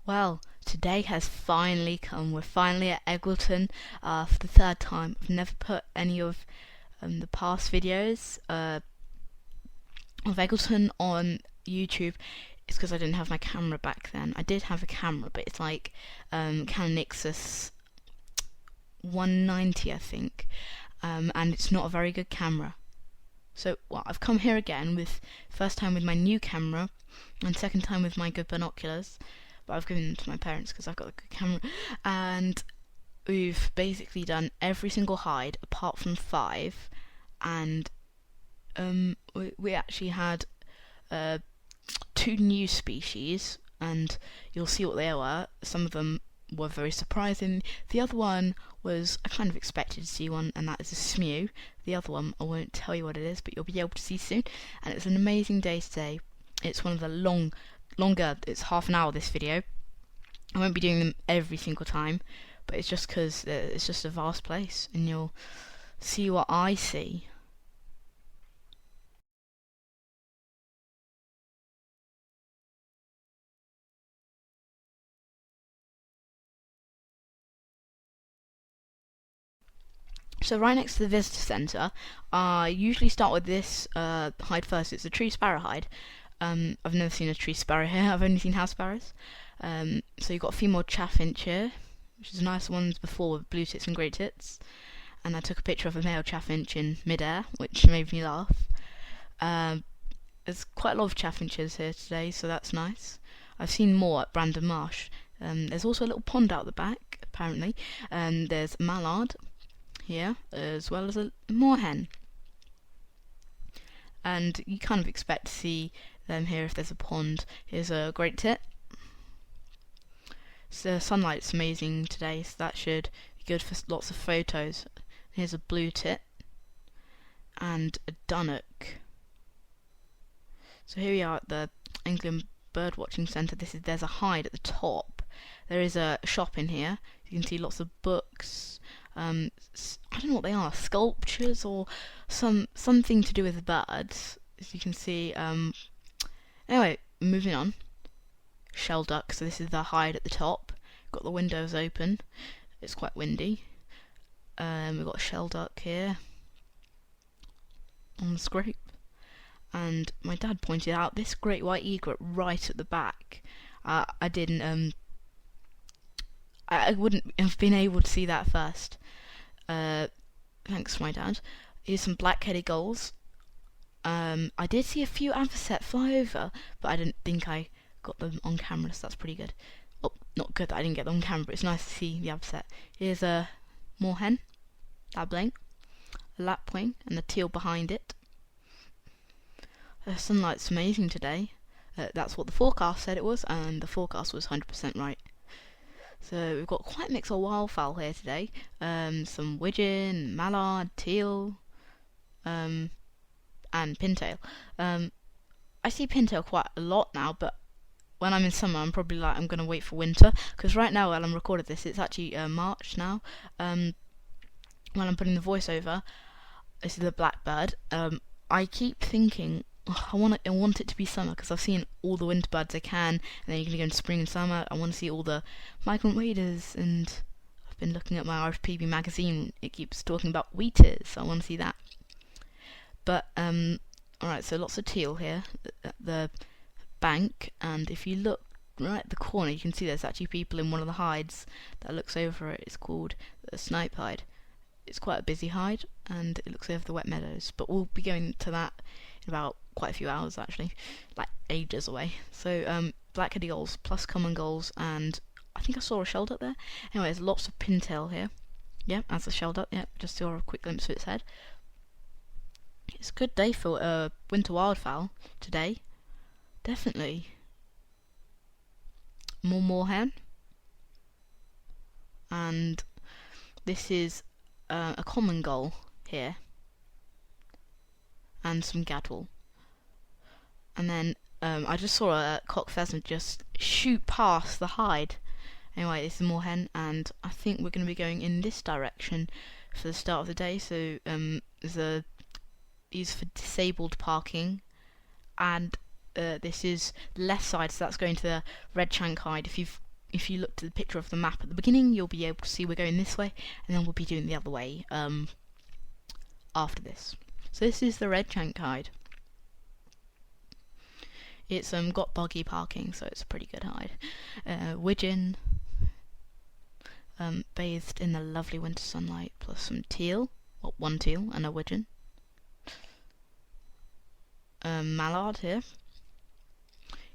Well, today has finally come. We're finally at Egleton for the third time. I've never put any of the past videos of Egleton on YouTube. It's because I didn't have my camera back then. I did have a camera, but it's like Canon Nixus 190, I think, and it's not a very good camera. So, well, I've come here again with first time with my new camera, and second time with my good binoculars. But I've given them to my parents because I've got a good camera, and we've basically done every single hide apart from 5, and we actually had 2 new species, and you'll see what they were. Some of them were very surprising. The other one was, I kind of expected to see one, and that is a Smew. The other one, I won't tell you what it is, but you'll be able to see soon. And it's an amazing day today. It's one of the longer, it's half an hour this video. I won't be doing them every single time, but it's just because it's just a vast place, and you'll see what I see. So right next to the visitor centre, I usually start with this hide first. It's a tree sparrow hide. I've never seen a tree sparrow here. I've only seen house sparrows. So you've got a female chaffinch here, which is nice ones before with blue tits and grey tits. And I took a picture of a male chaffinch in mid-air, which made me laugh. There's quite a lot of chaffinches here today, so that's nice. I've seen more at Brandon Marsh. There's also a little pond out the back, apparently. There's mallard here, as well as a moorhen. And you kind of expect to see them here if there's a pond. Here's a great tit. So the sunlight's amazing today, so that should be good for lots of photos. Here's a blue tit and a dunnock. So here we are at the England Birdwatching Centre. There's a hide at the top. There is a shop in here. You can see lots of books. I don't know what they are, sculptures or something to do with birds, as you can see. Anyway, moving on. Shelduck, so this is the hide at the top. Got the windows open. It's quite windy. We've got a shelduck here on the scrape. And my dad pointed out this great white egret right at the back. I wouldn't have been able to see that first. Thanks to my dad. Here's some black-headed gulls. I did see a few avocet fly over, but I didn't think I got them on camera, so that's pretty good. Oh, not good that I didn't get them on camera, but it's nice to see the avocet. Here's a moorhen, dabbling, a lapwing, and the teal behind it. The sunlight's amazing today. That's what the forecast said it was, and the forecast was 100% right. So we've got quite a mix of wildfowl here today. Some wigeon, mallard, teal, and pintail. I see pintail quite a lot now, but when I'm in summer, I'm probably like, I'm going to wait for winter, because right now, while I'm recording this, it's actually March now. When I'm putting the voiceover, this is the blackbird. I keep thinking, oh, I want it to be summer, because I've seen all the winter birds I can, and then you're going to go into spring and summer. I want to see all the migrant waders, and I've been looking at my RFPB magazine. It keeps talking about wheaters, so I want to see that. But alright, so lots of teal here at the bank, and if you look right at the corner, you can see there's actually people in one of the hides that looks over it. It's called the Snipe Hide. It's quite a busy hide, and it looks over the wet meadows, but we'll be going to that in about quite a few hours, actually, like ages away. So black-headed gulls plus common gulls, and I think I saw a shelduck there. Anyway, there's lots of pintail here. Yeah, that's a shelduck. Yeah, just saw a quick glimpse of its head. It's a good day for winter wildfowl today. Definitely. More moorhen. And this is a common gull here. And some gadwall. And then I just saw a cock pheasant just shoot past the hide. Anyway, this is moorhen, and I think we're going to be going in this direction for the start of the day. So there's these for disabled parking, and this is the left side, so that's going to the Redshank Hide. If you've if you look to the picture of the map at the beginning, you'll be able to see we're going this way, and then we'll be doing the other way after this. So this is the Redshank Hide. It's got buggy parking, so it's a pretty good hide. Wigeon, bathed in the lovely winter sunlight, plus some teal, well, one teal and a Wigeon. Mallard here,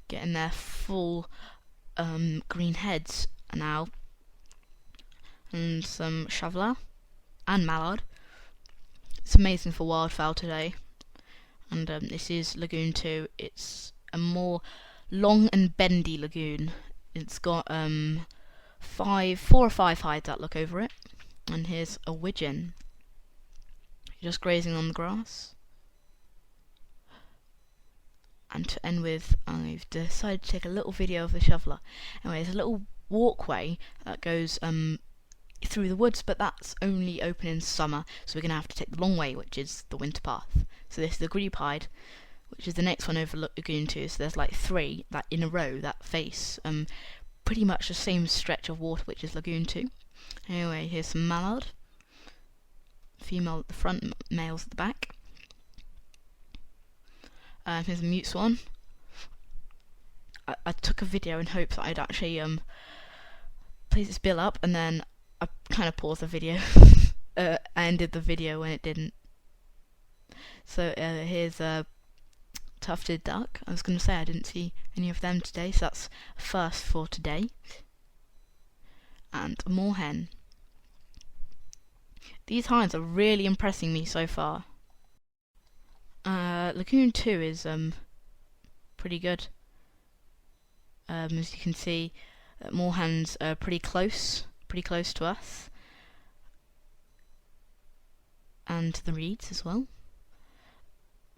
getting their full green heads now, and some shoveler and mallard. It's amazing for wildfowl today. And this is Lagoon 2. It's a more long and bendy lagoon. It's got 4 or 5 hides that look over it. And here's a Wigeon just grazing on the grass. And to end with, I've decided to take a little video of the shoveler. Anyway, there's a little walkway that goes through the woods, but that's only open in summer, so we're going to have to take the long way, which is the winter path. So this is the Grebe Hide, which is the next one over Lagoon 2. So there's like 3 that in a row that face pretty much the same stretch of water, which is Lagoon 2. Anyway, here's some mallard. Female at the front, males at the back. Here's a mute swan. I took a video in hopes that I'd actually place its bill up, and then I kind of paused the video. I ended the video when it didn't. So here's a tufted duck. I was going to say I didn't see any of them today, so that's a first for today. And a moorhen. These hides are really impressing me so far. Lagoon 2 is pretty good. As you can see, moorhens are pretty close to us, and the reeds as well.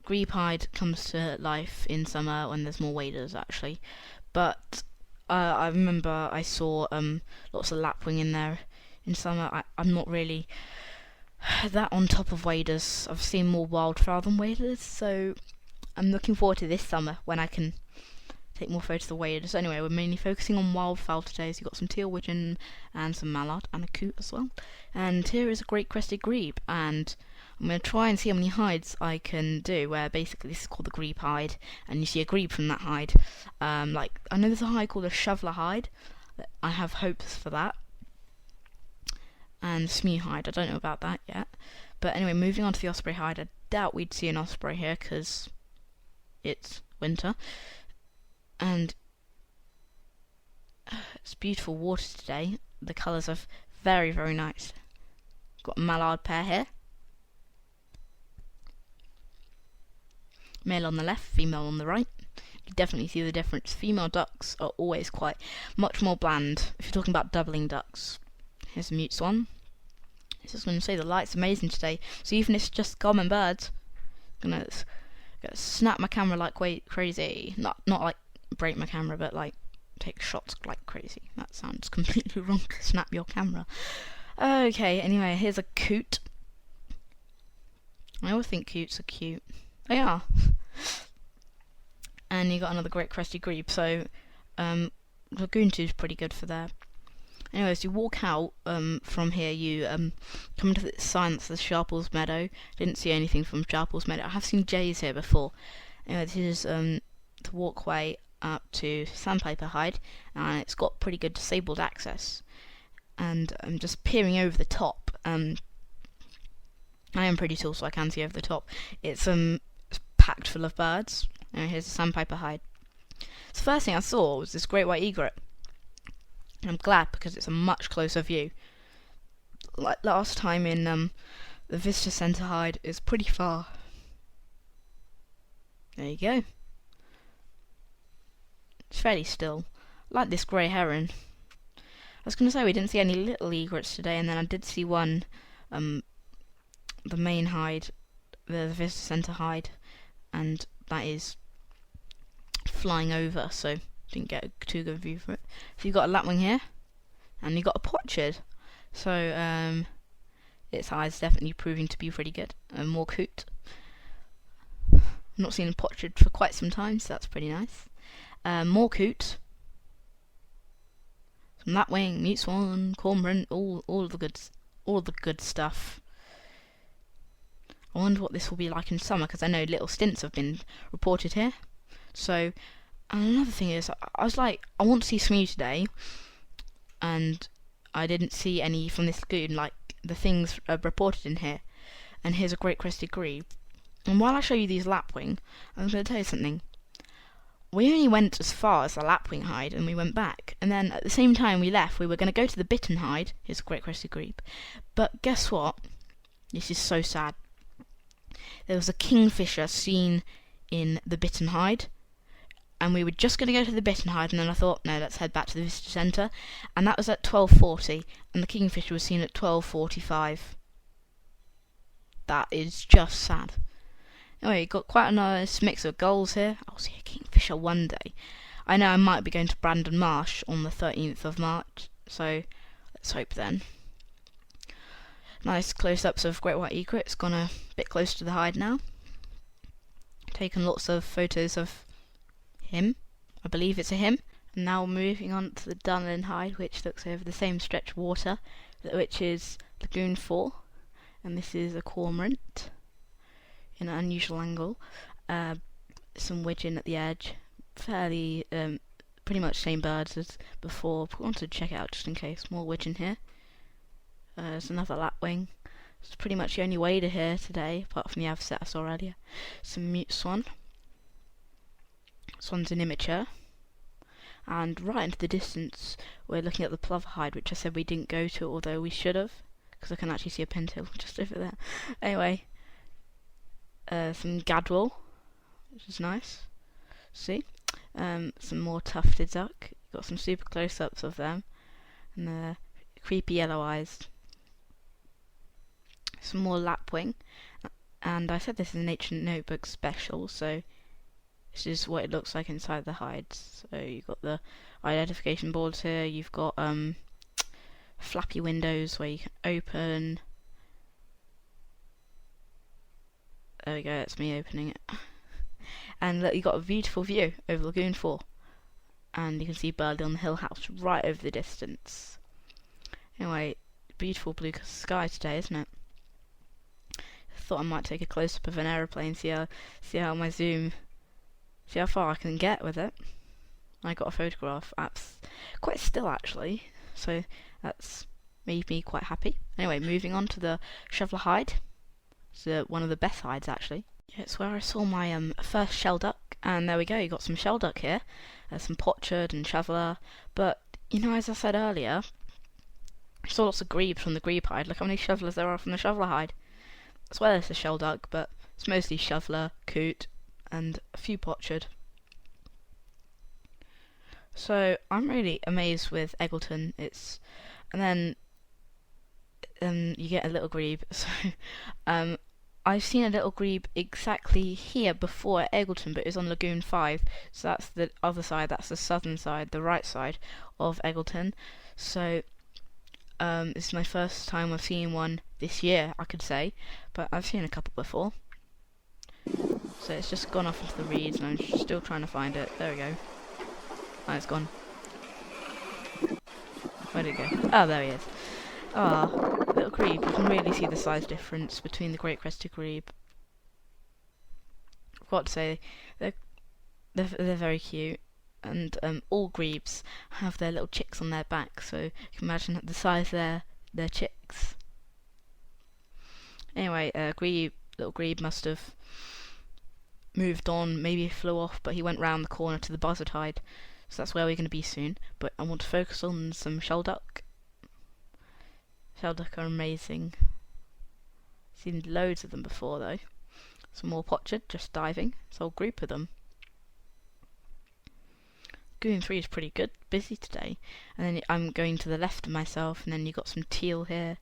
Grebe Hide comes to life in summer when there's more waders actually, but I remember I saw lots of lapwing in there in summer. I'm not really that on top of waders. I've seen more wildfowl than waders, so I'm looking forward to this summer when I can take more photos of the waders. Anyway, we're mainly focusing on wildfowl today, so you've got some teal, Wigeon, and some mallard, and a coot as well. And here is a great crested grebe, and I'm going to try and see how many hides I can do, where basically this is called the Grebe Hide, and you see a grebe from that hide. Like, I know there's a hide called a shoveler hide. I have hopes for that. And Smew Hide, I don't know about that yet. But anyway, moving on to the Osprey Hide, I doubt we'd see an osprey here, because it's winter. And it's beautiful water today. The colours are very, very nice. Got a mallard pair here. Male on the left, female on the right. You definitely see the difference. Female ducks are always much more bland, if you're talking about doubling ducks. Here's a mute swan. I was just going to say the light's amazing today, so even if it's just common birds, I'm going to snap my camera like crazy. Not like break my camera, but like take shots like crazy. That sounds completely wrong to snap your camera. Okay, anyway, here's a coot. I always think coots are cute. They are. And you got another great crested grebe, so Lagoon 2 is pretty good for that. Anyway, as you walk out from here, you come to the sign that says Sharples Meadow. Didn't see anything from Sharples Meadow. I have seen jays here before. Anyway, this is the walkway up to Sandpiper Hide, and it's got pretty good disabled access. And I'm just peering over the top. I am pretty tall, so I can see over the top. It's packed full of birds. Anyway, here's the Sandpiper Hide. So the first thing I saw was this great white egret. And I'm glad, because it's a much closer view. Like last time in the Visitor Centre Hide, it's pretty far. There you go. It's fairly still. I like this grey heron. I was going to say we didn't see any little egrets today, and then I did see one, the main hide, the Visitor Centre Hide, and that is flying over, so didn't get a too good view for it. So you've got a lapwing here, and you've got a pochard. So its eye's definitely proving to be pretty good. More coot. I've not seen a pochard for quite some time, so that's pretty nice. More coot. Some Lapwing, Mute Swan, Cormorant, all the good stuff. I wonder what this will be like in summer, because I know little stints have been reported here. So, and another thing is, I was like, I want to see Smew today, and I didn't see any from this lagoon, like the things reported in here. And here's a great crested grebe. And while I show you these Lapwing, I'm going to tell you something. We only went as far as the Lapwing Hide, and we went back. And then at the same time we left, we were going to go to the Bitten Hide. Here's a great crested grebe. But guess what? This is so sad. There was a Kingfisher seen in the Bitten Hide, and we were just going to go to the Bitten Hide, and then I thought, no, let's head back to the visitor centre, and that was at 12:40, and the Kingfisher was seen at 12:45. That is just sad. Anyway, got quite a nice mix of gulls here. I'll see a Kingfisher one day. I know I might be going to Brandon Marsh on the 13th of March, so let's hope then. Nice close-ups of great white egret. It's gone a bit close to the hide now. Taken lots of photos of him. I believe it's a him. And now moving on to the Dunlin Hide, which looks over the same stretch of water, which is Lagoon 4. And this is a cormorant in an unusual angle. Some Wigeon at the edge. Fairly, pretty much same birds as before. I wanted to check it out just in case. More Wigeon here. There's another Lapwing. It's pretty much the only wader here today, apart from the avocet I saw earlier. Some Mute Swan. Swan's an immature. And right into the distance, we're looking at the Plover Hide, which I said we didn't go to, although we should have, because I can actually see a pintail just over there. Anyway, some Gadwall, which is nice. See? Some more tufted duck. Got some super close-ups of them. And they're creepy yellow eyes. Some more Lapwing, and I said this is an Ancient Notebook special, so this is what it looks like inside the hides. So you've got the identification boards here, you've got flappy windows where you can open. There we go, that's me opening it. And look, you've got a beautiful view over Lagoon 4, and you can see Burley on the Hill House right over the distance. Anyway, beautiful blue sky today, isn't it? Thought I might take a close-up of an aeroplane, see how my zoom, see how far I can get with it. I got a photograph. That's quite still actually, so that's made me quite happy. Anyway, moving on to the Shoveler Hide. It's one of the best hides actually. Yeah, it's where I saw my first shell duck, and there we go. You got some shell duck here, some potchard and shoveler. But you know, as I said earlier, I saw lots of grebes from the Grebe Hide. Look how many shovelers there are from the Shoveler Hide. As well as the shell duck, but it's mostly shoveler, coot, and a few potchard. So I'm really amazed with Egleton. And then you get a little grebe. So I've seen a little grebe exactly here before at Egleton, but it was on Lagoon 5. So that's the other side. That's the southern side, the right side of Egleton. So this is my first time I've seen one this year, I could say, but I've seen a couple before. So it's just gone off into the reeds, and I'm still trying to find it. There we go. Oh, it's gone. Where'd it go? Oh, there he is. Ah, little grebe. You can really see the size difference between the great crested grebe. I've got to say, they're very cute. And all grebes have their little chicks on their back, so you can imagine the size of their chicks. Anyway, little grebe must have moved on, maybe flew off, but he went round the corner to the Buzzard Hide, so that's where we're going to be soon. But I want to focus on some shell duck. Shell duck are amazing. Seen loads of them before though. Some more potchard, just diving. It's a whole group of them. Lagoon 3 is pretty good, busy today. And then I'm going to the left of myself, and then you got some teal here.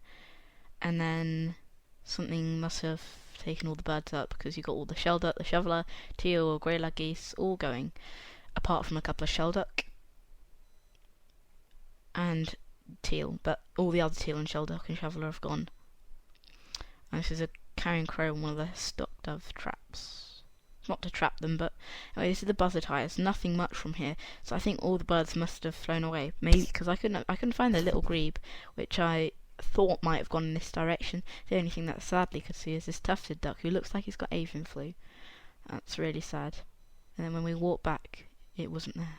And then something must have taken all the birds up, because you got all the shell duck, the shoveler, teal, grey lag geese, all going. Apart from a couple of shell duck. And teal, but all the other teal and shell duck and shoveler have gone. And this is a carrion crow on one of the stock dove traps. not to trap them, but anyway, this is the Buzzard Hide. There's nothing much from here, so I think all the birds must have flown away. Maybe because I couldn't find the little grebe, which I thought might have gone in this direction. The only thing that sadly could see is this tufted duck who looks like he's got avian flu. That's really sad. And then when we walked back, it wasn't there.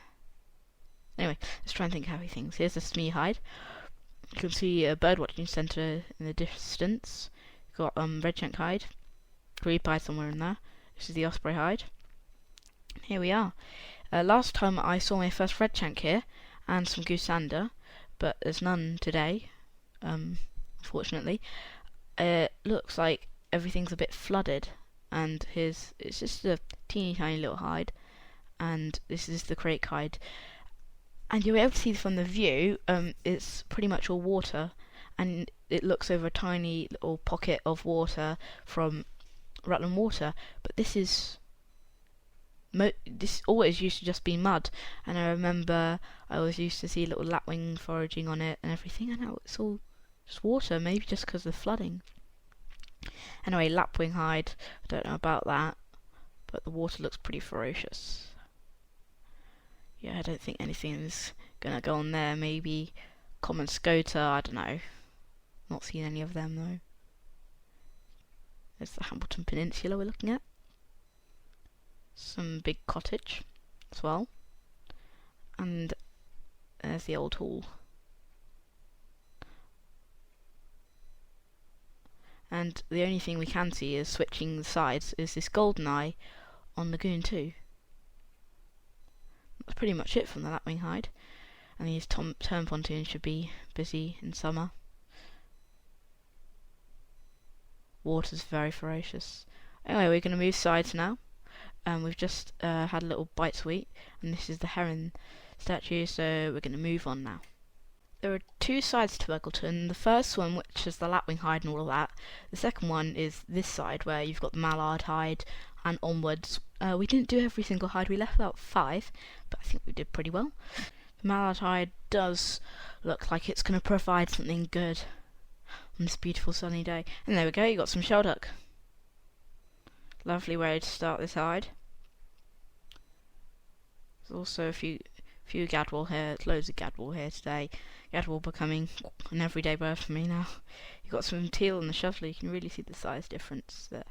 Anyway, let's try and think how he thinks. Here's the Smew Hide. You can see a bird watching centre in the distance. Got Redshank Hide, Grebe Hide somewhere in there. This is the Osprey Hide. Here we are. Last time I saw my first Redshank here, and some goosander, but there's none today, unfortunately. It looks like everything's a bit flooded, and it's just a teeny tiny little hide, and this is the Crake Hide. And you'll be able to see from the view, it's pretty much all water, and it looks over a tiny little pocket of water from Rutland Water, but this always used to just be mud, and I remember I always used to see little lapwing foraging on it and everything, and now it's all just water, maybe just because of the flooding. Anyway, Lapwing Hide, I don't know about that, but the water looks pretty ferocious. Yeah, I don't think anything's gonna go on there. Maybe Common Sandpiper, I don't know. Not seen any of them though. There's the Hamilton Peninsula we're looking at. Some big cottage as well. And there's the old hall. And the only thing we can see is switching the sides is this Goldeneye on Lagoon 2. That's pretty much it from the Lapwing Hide. And these term pontoons should be busy in summer. Water's very ferocious. Anyway, we're going to move sides now. We've just had a little bite to eat, and this is the Heron statue, so we're going to move on now. There are two sides to Egleton. The first one, which is the Lapwing Hide and all of that. The second one is this side, where you've got the Mallard Hide and onwards. We didn't do every single hide. We left about 5, but I think we did pretty well. The Mallard Hide does look like it's going to provide something good on this beautiful sunny day. And there we go, you got some shelduck. Lovely way to start this hide. There's also a few Gadwall here. There's loads of Gadwall here today. Gadwall becoming an everyday bird for me now. You've got some teal on the shoveler. You can really see the size difference there.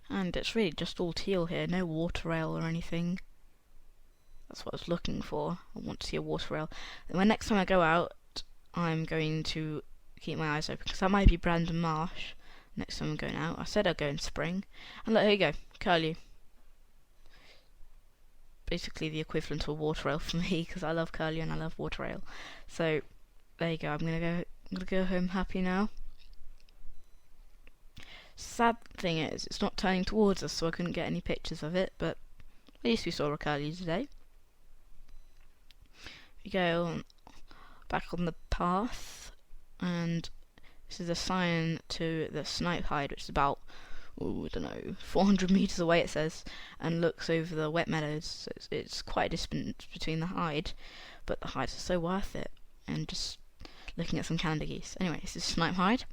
And it's really just all teal here. No water rail or anything. That's what I was looking for. I want to see a water rail. And when next time I go out, I'm going to keep my eyes open, because that might be Brandon Marsh next time I'm going out. I said I'd go in spring. And look, here you go, curlew. Basically the equivalent to a water rail for me, because I love curlew and I love water rail. So there you go. I'm gonna go home happy now. Sad thing is, it's not turning towards us, so I couldn't get any pictures of it. But at least we saw a curlew today. We go on, back on the path, and this is a sign to the Snipe Hide, which is about, I don't know, 400 metres away it says, and looks over the wet meadows. So it's quite a distance between the hide, but the hides are so worth it. And just looking at some Canada geese. Anyway, this is Snipe Hide.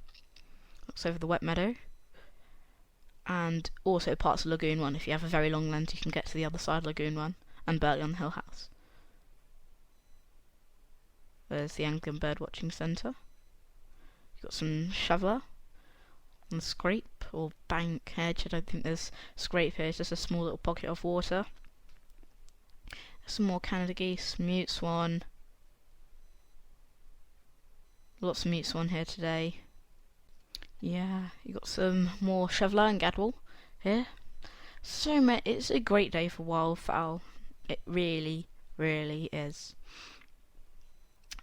Looks over the wet meadow. And also parts of Lagoon 1. If you have a very long lens, you can get to the other side of Lagoon 1 and Burley on the Hill House. There's the Anglian Bird Watching Centre. You've got some shoveler and scrape or bank hedge. I don't think there's scrape here, it's just a small little pocket of water. Some more Canada geese, mute swan. Lots of mute swan here today. Yeah, you got some more shoveler and Gadwall here. So many. It's a great day for wildfowl. It really, really is.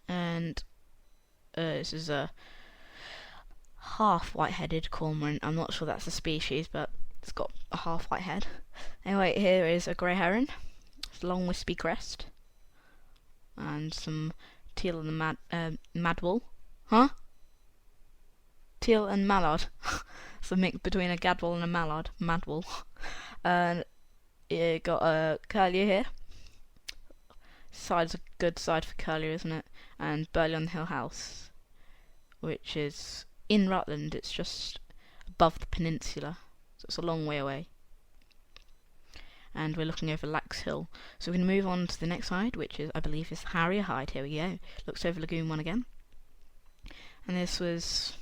And this is a half white-headed cormorant. I'm not sure that's a species, but it's got a half white head. Anyway, here is a grey heron. It's a long wispy crest. And some teal and the madwall. Huh? Teal and mallard. It's a mix between a Gadwall and a mallard. Madwall. And you got a curlew here. Side's a good side for curlew, isn't it? And Burley on the Hill House, which is in Rutland. It's just above the peninsula. so it's a long way away. And we're looking over Lax Hill. So we're going to move on to the next hide, which is, I believe, is Harrier Hide. Here we go. Looks over Lagoon 1 again. And this was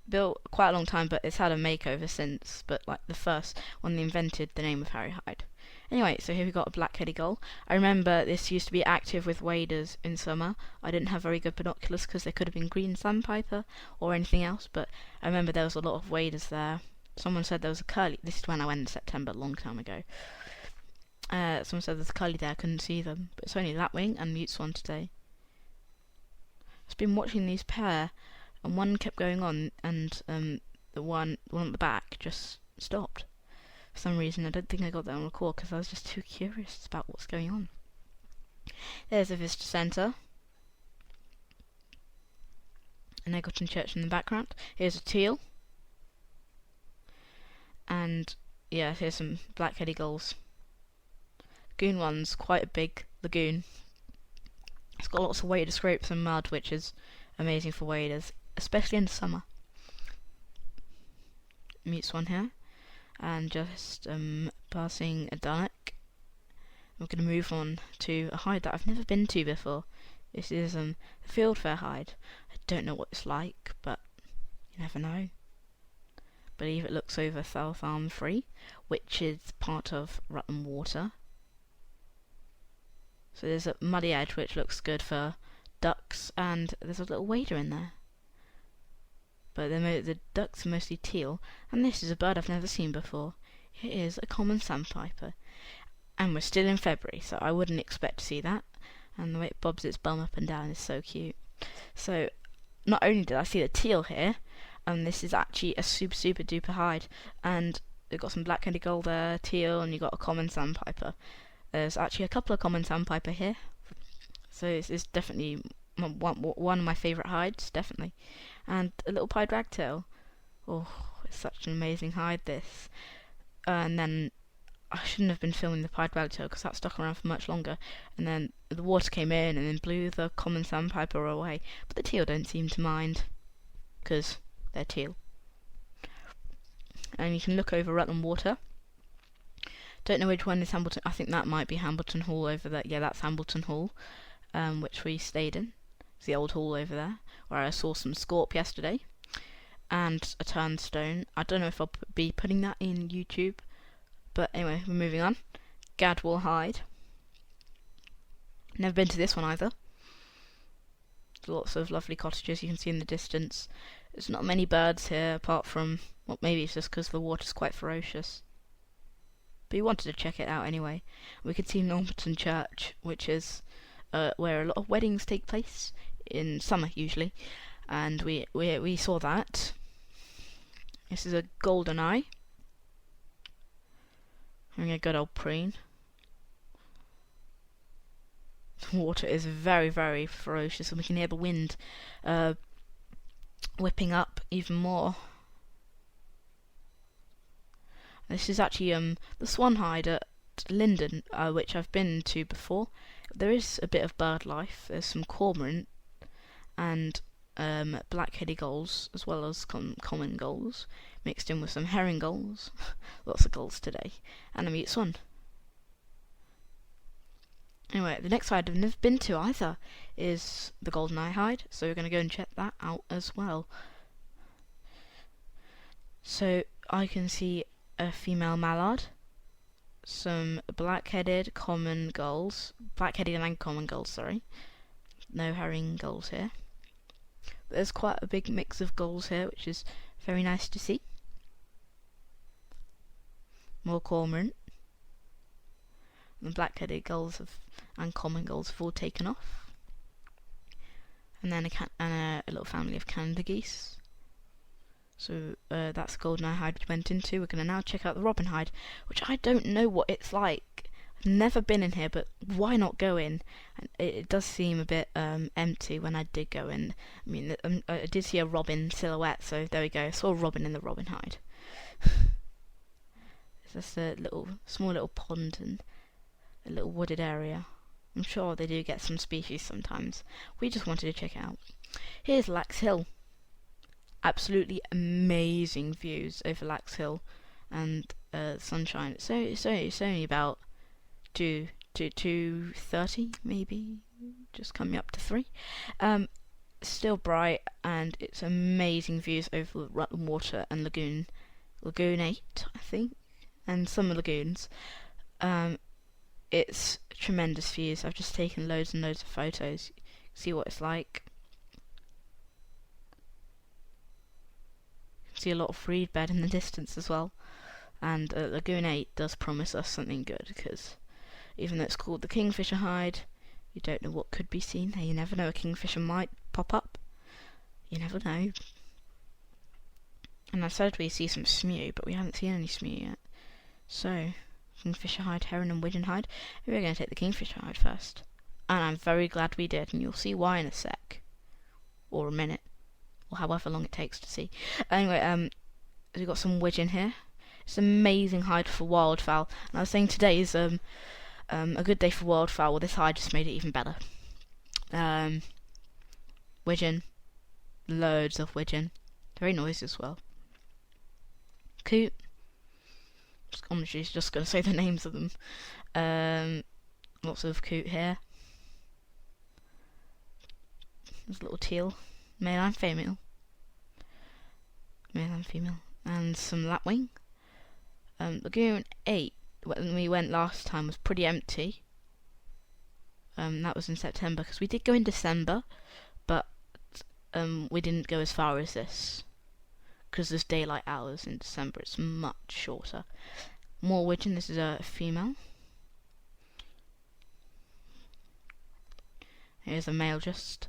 built quite a long time, but it's had a makeover since. But like the first one, they invented the name of Harrier Hide. Anyway, so here we got a black-headed gull. I remember this used to be active with waders in summer. I didn't have very good binoculars because there could have been Green Sandpiper or anything else, but I remember there was a lot of waders there. Someone said there was a curly. This is when I went in September, a long time ago. Someone said there's a curly there, I couldn't see them, but it's only Lapwing and Mute Swan today. I've been watching these pair, and one kept going on, and the one at the back just stopped. For some reason, I don't think I got that on record because I was just too curious about what's going on. There's a visitor centre. An Egleton church in the background. Here's a teal. And yeah, here's some black-headed gulls. Lagoon 1's quite a big lagoon. It's got lots of wader scrapes and mud, which is amazing for waders, especially in the summer. Mute Swan here. And just passing a Dunlin. We're going to move on to a hide that I've never been to before. This is the Fieldfare Hide. I don't know what it's like, but you never know. I believe it looks over South Arm Free, which is part of Rutland Water. So there's a muddy edge which looks good for ducks, and there's a little wader in there. But the ducks are mostly teal, and this is a bird I've never seen before. It is a Common Sandpiper, and we're still in February, so I wouldn't expect to see that. And the way it bobs its bum up and down is so cute. So not only did I see the teal here, this is actually a super duper hide, and they've got some black-headed gull there, teal, and you've got a Common Sandpiper. There's actually a couple of Common Sandpiper here, so it's definitely one of my favourite hides, definitely. And a little pied ragtail. Oh, it's such an amazing hide, this. And then I shouldn't have been filming the pied ragtail because that stuck around for much longer. And then the water came in and then blew the Common Sandpiper away. But the teal don't seem to mind because they're teal. And you can look over Rutland Water. Don't know which one is Hambleton. I think that might be Hambleton Hall over there. Yeah, that's Hambleton Hall, which we stayed in. It's the old hall over there, where I saw some scorp yesterday, and a turnstone. I don't know if I'll be putting that in YouTube, but anyway, we're moving on. Gadwall Hide. Never been to this one either. Lots of lovely cottages you can see in the distance. There's not many birds here, apart from, well, maybe it's just because the water's quite ferocious. But we wanted to check it out anyway. We could see Normanton Church, which is where a lot of weddings take place in summer usually, and we saw that. This is a Goldeneye having a good old preen. The water is very ferocious, and we can hear the wind whipping up even more. This is actually the Swan Hide at Linden, which I've been to before. There is a bit of bird life. There's some cormorant and black-headed gulls, as well as common gulls, mixed in with some herring gulls. Lots of gulls today. And a mute swan. Anyway, the next hide I've never been to either is the Goldeneye Hide, so we're going to go and check that out as well. So I can see a female mallard, some black-headed common gulls, black-headed and common gulls, sorry. No herring gulls here. But there's quite a big mix of gulls here, which is very nice to see. More cormorant. The black-headed gulls and common gulls have all taken off. And then a little family of Canada geese. So that's the Goldeneye Hide we went into. We're going to now check out the Robin Hide, which I don't know what it's like. I've never been in here, but why not go in? And it does seem a bit empty when I did go in. I mean, I did see a robin silhouette, so there we go. I saw a robin in the Robin Hide. It's just a small little pond and a little wooded area. I'm sure they do get some species sometimes. We just wanted to check it out. Here's Lax Hill. absolutely amazing views over Lax Hill and sunshine. It's only about 2:30 maybe, just coming up to 3. Still bright, and it's amazing views over Rutland Water and Lagoon 8, I think, and some lagoons. It's tremendous views. I've just taken loads and loads of photos. See what it's like. See a lot of reed bed in the distance as well, and Lagoon 8 does promise us something good, because even though it's called the Kingfisher Hide, you don't know what could be seen there. You never know, a kingfisher might pop up. You never know. And I said we see some Smew, but we haven't seen any Smew yet. So, Kingfisher Hide, Heron and Wigeon Hide. We're going to take the Kingfisher Hide first. And I'm very glad we did, and you'll see why in a sec. Or a minute. Or however long it takes to see. Anyway, we've got some Wigeon here. It's an amazing hide for wildfowl. And I was saying today is a good day for wildfowl. Well, this hide just made it even better. Wigeon. Loads of Wigeon. Very noisy as well. Coot. I'm just going to say the names of them. Lots of coot here. There's a little teal. Male and female. Male and female. And some lapwing. Lagoon 8, when we went last time, was pretty empty. That was in September, because we did go in December, but we didn't go as far as this, because there's daylight hours in December. It's much shorter. More Wigeon. This is a female. Here's a male just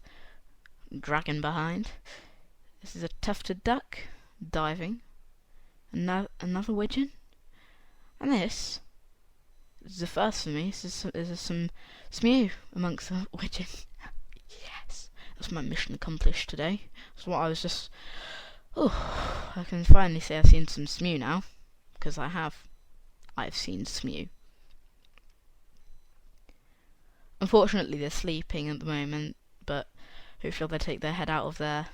dragging behind. This is a tufted duck diving. Another Wigeon. And this is the first for me. This is some Smew amongst the Wigeon. Yes, that's my mission accomplished today. That's what I was just. Oh, I can finally say I've seen some Smew now, because I have. I've seen Smew. Unfortunately, they're sleeping at the moment, but hopefully they'll take their head out of their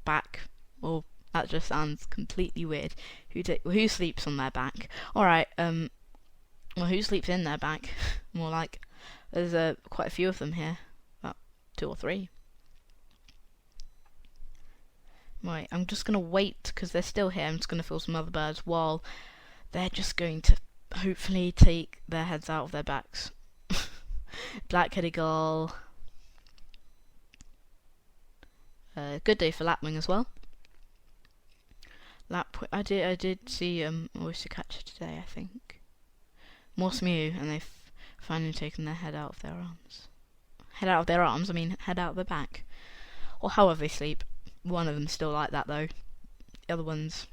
back. Well, that just sounds completely weird. Who sleeps on their back? Alright, well, who sleeps in their back? More like, there's quite a few of them here. About 2 or 3. Right, I'm just going to wait, because they're still here. I'm just going to fill some other birds while they're just going to hopefully take their heads out of their backs. Black-headed gull. Good day for lapwing as well. I did see oyster catcher today, I think. More Smew, and they've finally taken their head out of their arms. Head out of their arms, I mean head out of their back. Or however they sleep. One of them's still like that though. The other ones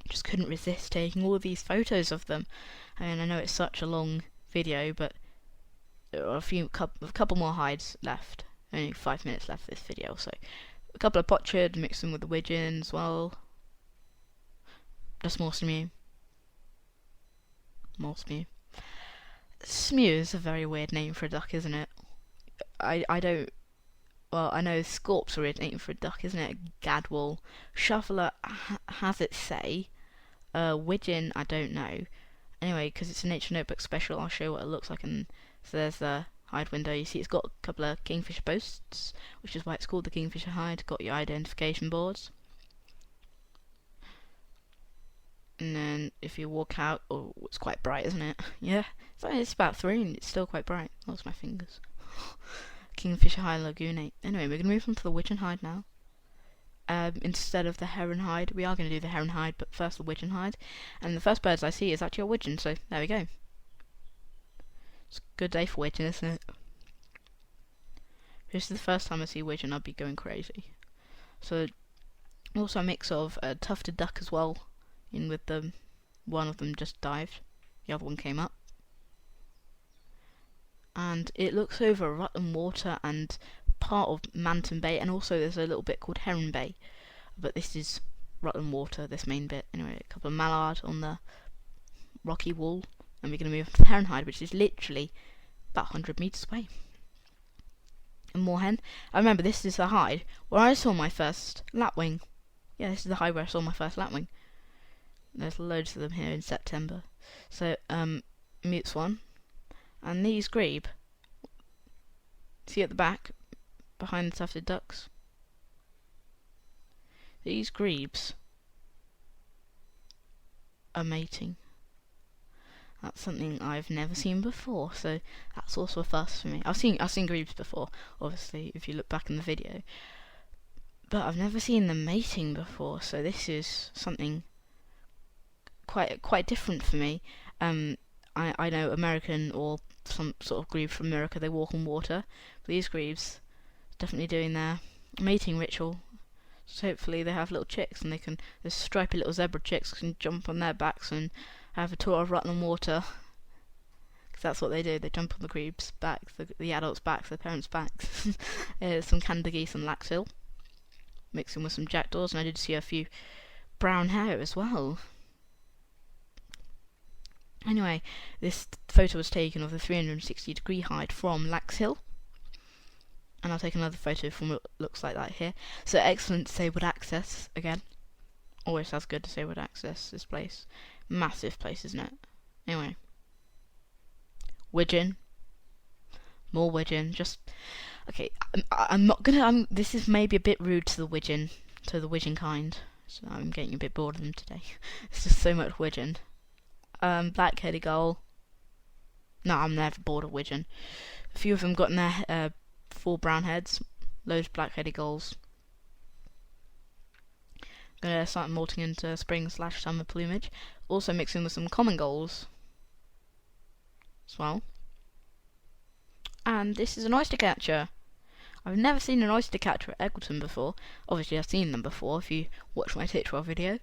just couldn't resist taking all of these photos of them. I mean, I know it's such a long video, but there are a couple more hides left. Only 5 minutes left of this video, so a couple of pochard, mix them with the Wigeon as well. Just more Smew. More Smew. Smew is a very weird name for a duck, isn't it? I don't. Well, I know Scorp's a weird name for a duck, isn't it? Gadwall. Shuffler has it say. Wigeon, I don't know. Anyway, because it's a Nature Notebook special, I'll show you what it looks like. And so there's the hide window. You see it's got a couple of kingfisher posts, which is why it's called the Kingfisher Hide. Got your identification boards. And then if you walk out, oh, it's quite bright, isn't it? Yeah, it's about 3 and it's still quite bright. Lost my fingers. Kingfisher Hide, Lagoon 8. Anyway, we're going to move on to the Wigeon Hide now. Instead of the Heron Hide, we are going to do the Heron Hide, but first the Wigeon Hide. And the first birds I see is actually a Wigeon, so there we go. It's a good day for Wigeon, isn't it? If this is the first time I see Wigeon, I'd be going crazy. So, also a mix of a tufted duck as well. In with them, one of them just dived, the other one came up, and it looks over Rutland Water and part of Manton Bay, and also there's a little bit called Heron Bay, but this is Rutland Water, this main bit. Anyway, a couple of mallard on the rocky wall, and we're going to move to the Heron Hide, which is literally about 100 metres away. in Moorhen. I remember this is the hide where I saw my first lapwing. Yeah, this is the hide where I saw my first lapwing. There's loads of them here in September. So, mutes one. And these grebe. See at the back, behind the tufted ducks? These grebes are mating. That's something I've never seen before, so that's also a first for me. I've seen grebes before, obviously, if you look back in the video. But I've never seen them mating before, so this is something quite different for me. I know American or some sort of grebe from America, they walk on water. But these grebes definitely doing their mating ritual. So hopefully they have little chicks, and the stripy little zebra chicks can jump on their backs and have a tour of Rutland Water. Because that's what they do, they jump on the grebes' backs, the adults' backs, their parents' backs. Some Canada geese on Lax Hill, mixing with some jackdaws, and I did see a few brown hare as well. Anyway, this photo was taken of the 360-degree hide from Lax Hill. And I'll take another photo from what looks like that here. So excellent disabled access again. Always has good disabled access, this place. Massive place, isn't it? Anyway. Wigeon. More Wigeon. Just, okay, I'm not gonna, this is maybe a bit rude to the Wigeon kind. So I'm getting a bit bored of them today. It's just so much Wigeon. Black-headed gull. No, I'm never bored of Wigeon. A few of them got in their 4 brown heads, loads of black-headed gulls. Gonna start molting into spring/summer plumage. Also mixing with some common gulls as well. And this is an oyster catcher. I've never seen an oyster catcher at Egleton before. Obviously I've seen them before if you watch my Titchwell video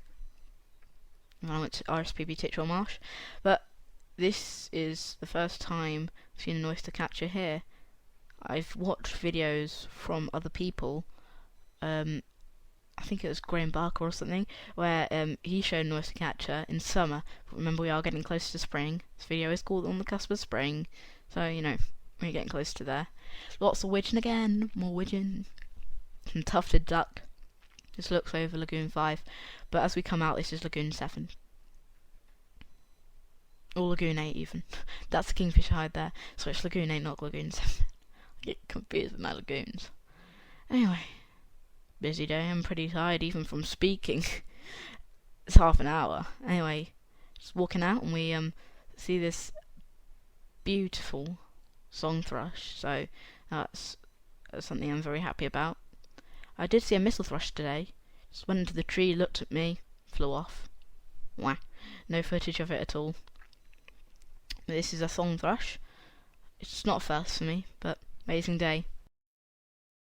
when I went to RSPB Titchwell Marsh. But this is the first time I've seen an oyster catcher here. I've watched videos from other people, I think it was Graham Barker or something, where he showed an oyster catcher in summer. But remember, we are getting close to spring. This video is called On the Cusp of Spring, so you know, we're getting close to there. Lots of Wigeon again, more Wigeon. Some tufted duck. This looks over Lagoon 5, but as we come out, this is Lagoon 7. Or Lagoon 8 even. That's the Kingfisher Hide there, so it's Lagoon 8, not Lagoon 7. Get confused with my lagoons. Anyway, busy day. I'm pretty tired even from speaking. It's half an hour. Anyway, just walking out and we see this beautiful song thrush. So that's something I'm very happy about. I did see a missel thrush today. Just went into the tree, looked at me, flew off. Wah. No footage of it at all. But this is a song thrush. It's not a first for me, but amazing day.